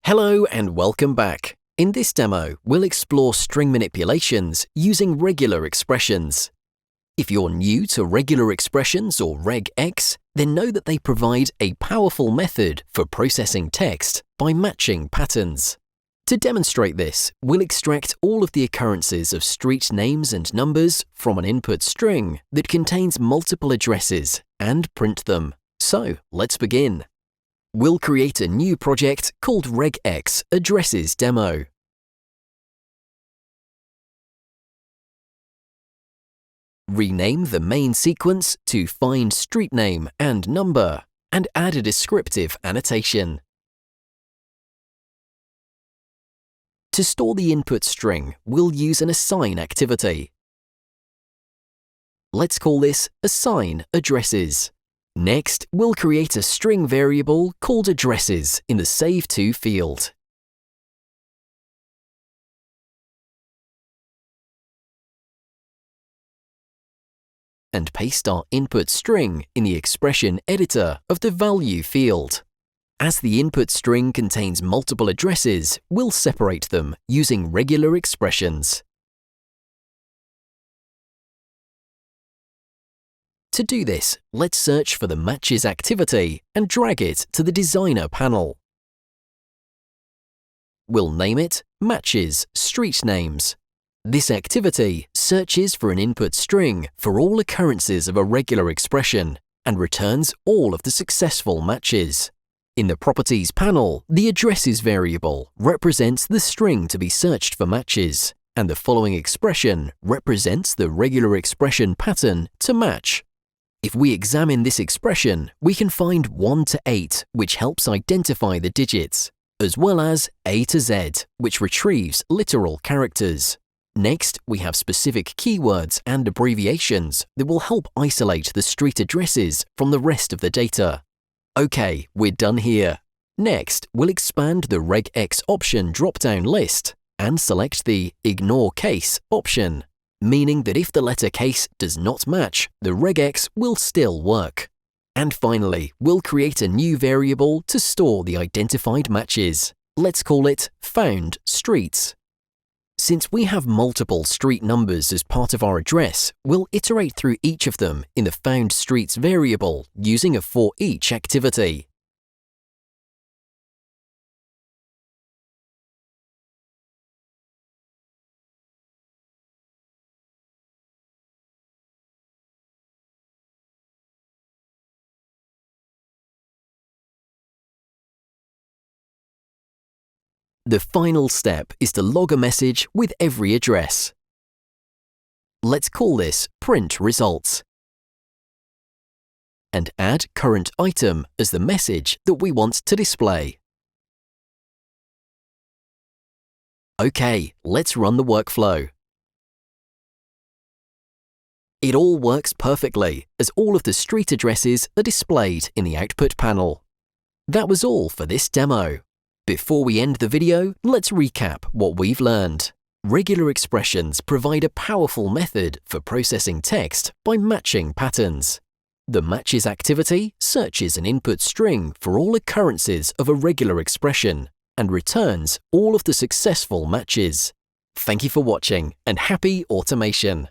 Hello and welcome back. In this demo, we'll explore string manipulations using regular expressions. If you're new to regular expressions or RegEx, then know that they provide a powerful method for processing text by matching patterns. To demonstrate this, we'll extract all of the occurrences of street names and numbers from an input string that contains multiple addresses and print them. So, let's begin. We'll create a new project called RegEx Addresses Demo. Rename the main sequence to find street name and number, and add a descriptive annotation. To store the input string, we'll use an assign activity. Let's call this assign addresses. Next, we'll create a string variable called addresses in the Save To field. And paste our input string in the expression editor of the value field. As the input string contains multiple addresses, we'll separate them using regular expressions. To do this, let's search for the Matches activity and drag it to the Designer panel. We'll name it Matches Street Names. This activity searches for an input string for all occurrences of a regular expression and returns all of the successful matches. In the Properties panel, the Addresses variable represents the string to be searched for matches, and the following expression represents the regular expression pattern to match. If we examine this expression, we can find 1 to 8, which helps identify the digits, as well as A to Z, which retrieves literal characters. Next, we have specific keywords and abbreviations that will help isolate the street addresses from the rest of the data. Okay, we're done here. Next, we'll expand the RegEx option drop-down list and select the Ignore Case option, meaning that if the letter case does not match, the RegEx will still work. And finally, we'll create a new variable to store the identified matches. Let's call it Found Streets. Since we have multiple street numbers as part of our address, we'll iterate through each of them in the Found Streets variable using a for each activity. The final step is to log a message with every address. Let's call this Print Results and add current item as the message that we want to display. Okay, let's run the workflow. It all works perfectly as all of the street addresses are displayed in the output panel. That was all for this demo. Before we end the video, let's recap what we've learned. Regular expressions provide a powerful method for processing text by matching patterns. The Matches activity searches an input string for all occurrences of a regular expression and returns all of the successful matches. Thank you for watching and happy automation!